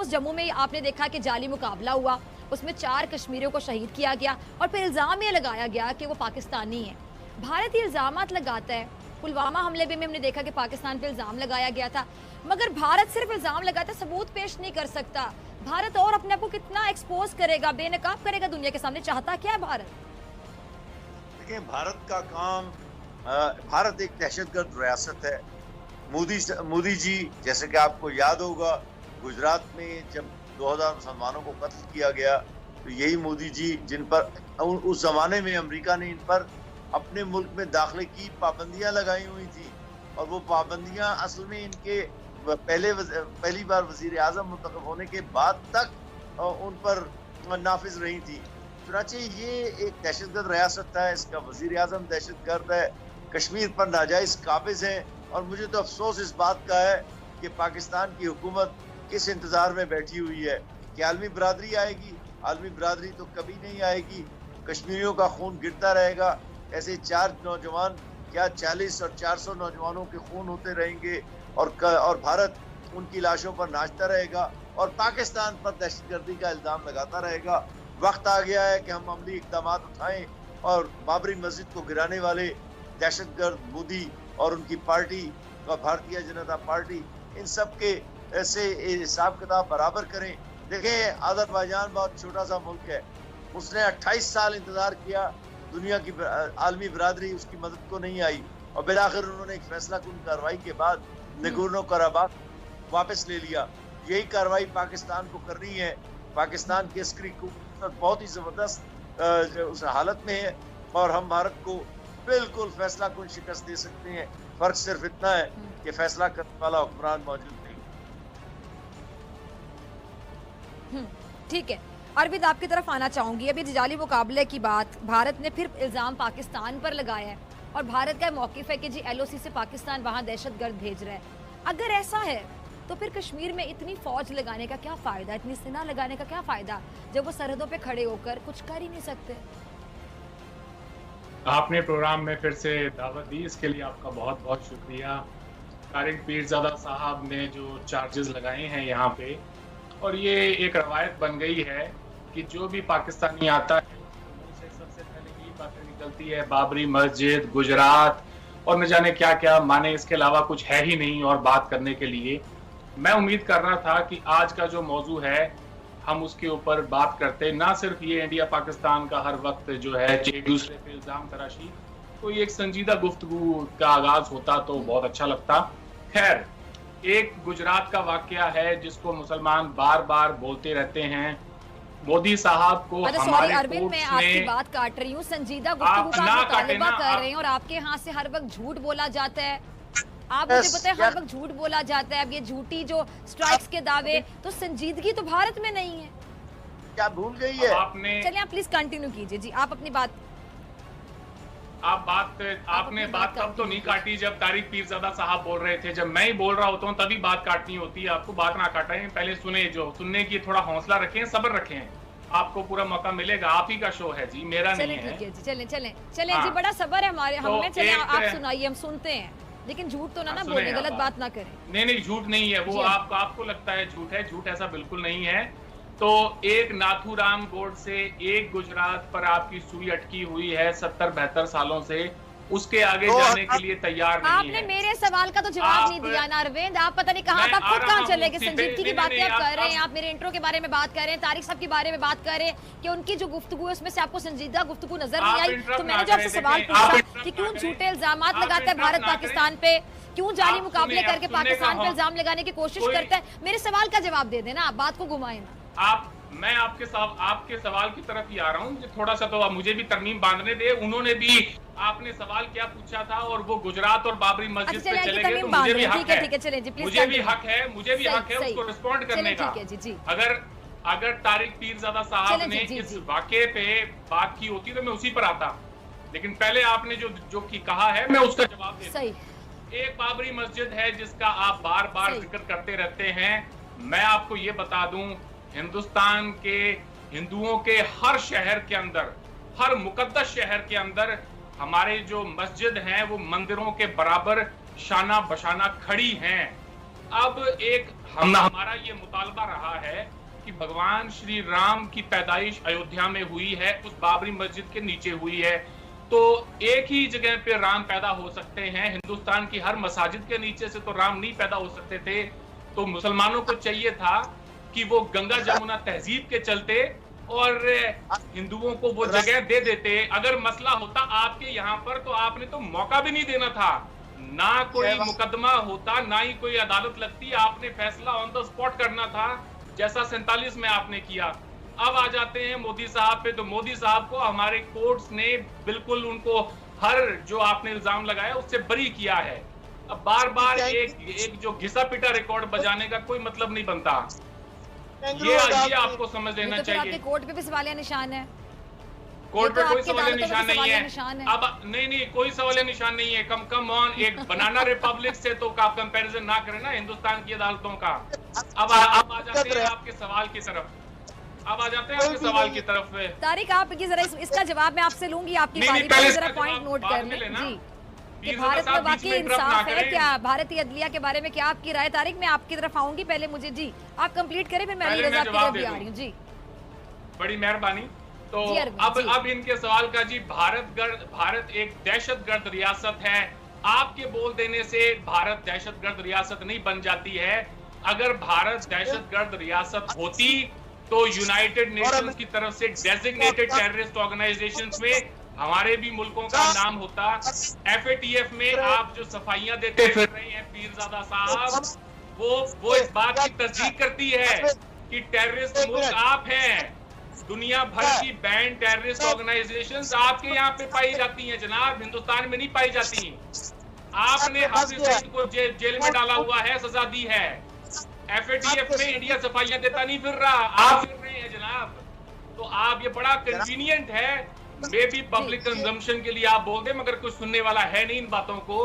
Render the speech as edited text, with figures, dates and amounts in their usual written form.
उस जम्मू में आपने देखा कि जाली मुकाबला हुआ, उसमें 4 कश्मीरियों को शहीद किया गया और फिर इल्जाम ये लगाया गया कि वो पाकिस्तानी है। भारत ये इल्जामात लगाता है। पुलवामा हमले में हमने देखा कि पाकिस्तान पे इल्जाम लगाया गया था, मगर भारत सिर्फ इल्जाम लगाता है, सबूत पेश नहीं कर सकता। भारत और अपने आप को कितना एक्सपोज करेगा, बेनकाब करेगा दुनिया के सामने? चाहता क्या है भारत? देखिए, भारत का काम, भारत एक दहशतगर्द रियासत है। मोदी जी, जैसे कि आपको याद होगा, गुजरात में जब 2000 मुसलमानों को कत्ल किया गया तो यही मोदी जी, जिन पर उस जमाने में अमेरिका ने इन पर अपने मुल्क में दाखिले की पाबंदियां लगाई हुई थी, और वो पाबंदियां असल में इनके पहली बार वजीर आजम मुंतखब होने के बाद तक उन पर नाफिज रही थी। चुनाचे ये एक दहशतगर्द रियासत है, इसका वजीर आजम दहशतगर्द है, कश्मीर पर नाजायज काबिज है। और मुझे तो अफसोस इस बात का है कि पाकिस्तान की हुकूमत किस इंतजार में बैठी हुई है कि आलमी बरादरी आएगी। आलमी बरादरी तो कभी नहीं आएगी। कश्मीरियों का खून गिरता रहेगा। ऐसे 4 नौजवान, क्या 40 और 400 नौजवानों के खून होते रहेंगे, और भारत उनकी लाशों पर नाचता रहेगा और पाकिस्तान पर दहशतगर्दी का इल्जाम लगाता रहेगा। वक्त आ गया है कि हम अमली इक़दाम उठाएं और बाबरी मस्जिद को गिराने वाले दहशतगर्द मोदी और उनकी पार्टी और भारतीय जनता पार्टी, इन सब के ऐसे हिसाब किताब बराबर करें। देखें, अज़रबैजान बहुत छोटा सा मुल्क है, उसने 28 साल इंतजार किया, दुनिया की आलमी बरादरी उसकी मदद को नहीं आई, और बिलाखिर उन्होंने एक फैसला कुन कार्रवाई के बाद नगोर्नो कराबाख वापस ले लिया। यही कार्रवाई पाकिस्तान को करनी है। पाकिस्तान की अस्करी कुव्वत बहुत ही जबरदस्त उस हालत में है, और हम भारत को बिल्कुल फैसला कुन शिकस्त दे सकते हैं। फर्क सिर्फ इतना है कि फैसला करने वाला हुक्मरान मौजूद नहीं। ठीक है, अरविंद आपकी तरफ आना चाहूंगी। अभी जाली मुकाबले की बात, भारत ने फिर इल्जाम पाकिस्तान पर लगाया है, और भारत का मौकिफ है कि जी LOC से पाकिस्तान वहां दहशतगर्द भेज रहा है। अगर ऐसा है तो फिर कश्मीर में इतनी फौज लगाने का क्या फायदा, इतनी सेना लगाने का क्या फायदा, जब वो सरहदों पे खड़े होकर कुछ कर ही नहीं सकते? आपने प्रोग्राम में फिर से दावत दी, इसके लिए आपका बहुत बहुत शुक्रिया। तारिक पीरज़ादा साहब ने जो चार्जेस लगाए हैं यहाँ पे, और ये एक रवायत बन गई है कि जो भी पाकिस्तानी आता है मुंह से सबसे पहले यही बातें निकलती है, बाबरी मस्जिद, गुजरात और न जाने क्या क्या, माने इसके अलावा कुछ है ही नहीं और बात करने के लिए। मैं उम्मीद कर रहा था कि आज का जो मौजू है हम उसके ऊपर बात करते, ना सिर्फ ये इंडिया पाकिस्तान का हर वक्त जो है एक दूसरे पे इल्जाम तराशी, कोई एक संजीदा गुफ्तगू का आगाज होता तो बहुत अच्छा लगता। खैर, एक गुजरात का वाकया है जिसको मुसलमान बार बार बोलते रहते हैं। मोदी साहब को हमारे अरविंद, मैं आपकी बात काट रही हूँ, संजीदा गुफ्तगू का मुतालबा कर रहे हैं और आपके यहाँ से हर वक्त झूठ बोला जाता है। आप मुझे पता है हर वक्त झूठ बोला जाता है। अब ये झूठी जो स्ट्राइक्स के दावे, तो संजीदगी तो भारत में नहीं है, क्या भूल गई है आपने? चलिए आप प्लीज कंटिन्यू कीजिए जी, आप अपनी बात। आपने बात तब तो नहीं काटी जब तारिक पीरज़ादा साहब बोल रहे थे। जब मैं ही बोल रहा होता हूँ तभी बात काटनी होती है। आपको बात ना काटें, पहले सुने, जो सुनने की थोड़ा हौसला रखें, सब्र रखें, आपको पूरा मौका मिलेगा। आप ही का शो है जी, मेरा नहीं है। चले जी, बड़ा सब्र है हमारे हमें। चले आप सुनाइए, हम सुनते हैं, लेकिन झूठ तो ना बोले, गलत बात ना करें। नहीं, झूठ नहीं है वो, आपको लगता है झूठ है, झूठ ऐसा बिल्कुल नहीं है। तो एक नाथूराम गोडसे, एक गुजरात पर आपकी सुई अटकी हुई है 70-72 सालों से, उसके आगे जाने के लिए तैयार नहीं आपने है। मेरे सवाल का तो जवाब नहीं दिया ना अरविंद। आप पता नहीं कहाँ आप खुद कहाँ चले गए। संजीदगी की बातें आप कर रहे हैं, आप मेरे इंट्रो के बारे में बात कर रहे हैं, तारिक साहब के बारे में बात कर रहे हैं कि उनकी जो गुफ्तगू है उसमें से आपको संजीदा गुफ्तगू नजर नहीं आई। तो मैंने जो आपसे सवाल पूछा कि क्यों झूठे इल्जाम लगाता है भारत पाकिस्तान पे, क्यों जाली मुकाबले करके पाकिस्तान पे इल्जाम लगाने की कोशिश करता है, मेरे सवाल का जवाब दे देना, आप बात को घुमाए ना। मैं आपके सवाल की तरफ ही आ रहा हूँ। थोड़ा सा तो मुझे भी तरमीम बांधने दे। उन्होंने भी आपने सवाल क्या पूछा था और वो गुजरात और बाबरी मस्जिद पे चले गए, तो मुझे भी हक है, मुझे भी हक है उसको रिस्पॉन्ड करने का। अगर तारिक पीरज़ादा साहब ने इस वाकये पे बात की होती तो मैं उसी पर आता, लेकिन पहले आपने जो कहा है मैं उसका जवाब देता हूं। एक बाबरी मस्जिद है जिसका आप बार बार जिक्र करते रहते हैं। मैं आपको ये बता दूं, हिंदुस्तान के हिंदुओं के हर शहर के अंदर, हर मुकद्दस शहर के अंदर हमारे जो मस्जिद हैं वो मंदिरों के बराबर शाना बशाना खड़ी हैं। अब एक हमारा ये मुतालबा रहा है कि भगवान श्री राम की पैदाइश अयोध्या में हुई है, उस बाबरी मस्जिद के नीचे हुई है, तो एक ही जगह पे राम पैदा हो सकते हैं। हिंदुस्तान की हर मसाजिद के नीचे से तो राम नहीं पैदा हो सकते थे। तो मुसलमानों को चाहिए था कि वो गंगा जमुना तहजीब के चलते और हिंदुओं को वो जगह दे देते। अगर मसला होता आपके यहाँ पर तो आपने तो मौका भी नहीं देना था, ना कोई मुकदमा होता, ना ही कोई अदालत लगती, आपने फैसला ऑन द स्पॉट करना था, जैसा 47 में आपने किया। अब आ जाते हैं मोदी साहब पे, तो मोदी साहब को हमारे कोर्ट्स ने बिल्कुल उनको हर जो आपने इल्जाम लगाया उससे बरी किया है। अब बार बार एक जो घिसा पिटा रिकॉर्ड बजाने का कोई मतलब नहीं बनता। ये आपको समझ लेना तो चाहिए। आपके कोर्ट पे भी सवालिया निशान है, कोर्ट पे कोई सवालिया निशान नहीं है। निशान है। अब नहीं कोई सवालिया निशान नहीं है। कम ऑन, एक बनाना रिपब्लिक से तो आप कंपैरिजन ना करें ना हिंदुस्तान की अदालतों का। अब आ जाते हैं आपके सवाल की तरफ। तारिक, आप जरा इसका जवाब मैं आपसे लूंगी, आपकी बारी पर जरा पॉइंट नोट कर लें जी, कि भारत में वाकई इंसाफ है क्या? भारतीय अदलिया के बारे में क्या आपकी राय? तारिक, मैं आपकी तरफ आऊंगी, पहले मुझे जी आप कंप्लीट करें, फिर मैं अली रजा की तरफ भी आ रही हूँ जी। बड़ी मेहरबानी। तो अब इनके सवाल का जी, भारत एक दहशतगर्द रियासत है। आपके बोल देने से भारत दहशतगर्द रियासत नहीं बन जाती है। अगर भारत दहशतगर्द रियासत होती तो यूनाइटेड नेशंस की तरफ से डेजिग्नेटेड टेररिस्ट ऑर्गेनाइजेशंस में हमारे भी मुल्कों का नाम होता। FATF में आप जो सफाइयां देते फिर रहे हैं पीरजादा साहब, वो इस बात की तस्दीक करती है कि टेररिस्ट मुल्क आप हैं। दुनिया भर की बैंड टेररिस्ट ऑर्गेनाइजेशंस आपके यहाँ पे पाई जाती हैं जनाब, हिंदुस्तान में नहीं पाई जाती। आपने हाफिज सईद को जेल में डाला हुआ है, सजा दी है। FATF में इंडिया सफाइयां देता नहीं फिर रहा, आप फिर रहे हैं जनाब। तो आप, ये बड़ा कन्वीनियंट है, मे बी पब्लिक कंजम्पशन के लिए आप बोल दें, मगर कुछ सुनने वाला है नहीं इन बातों को।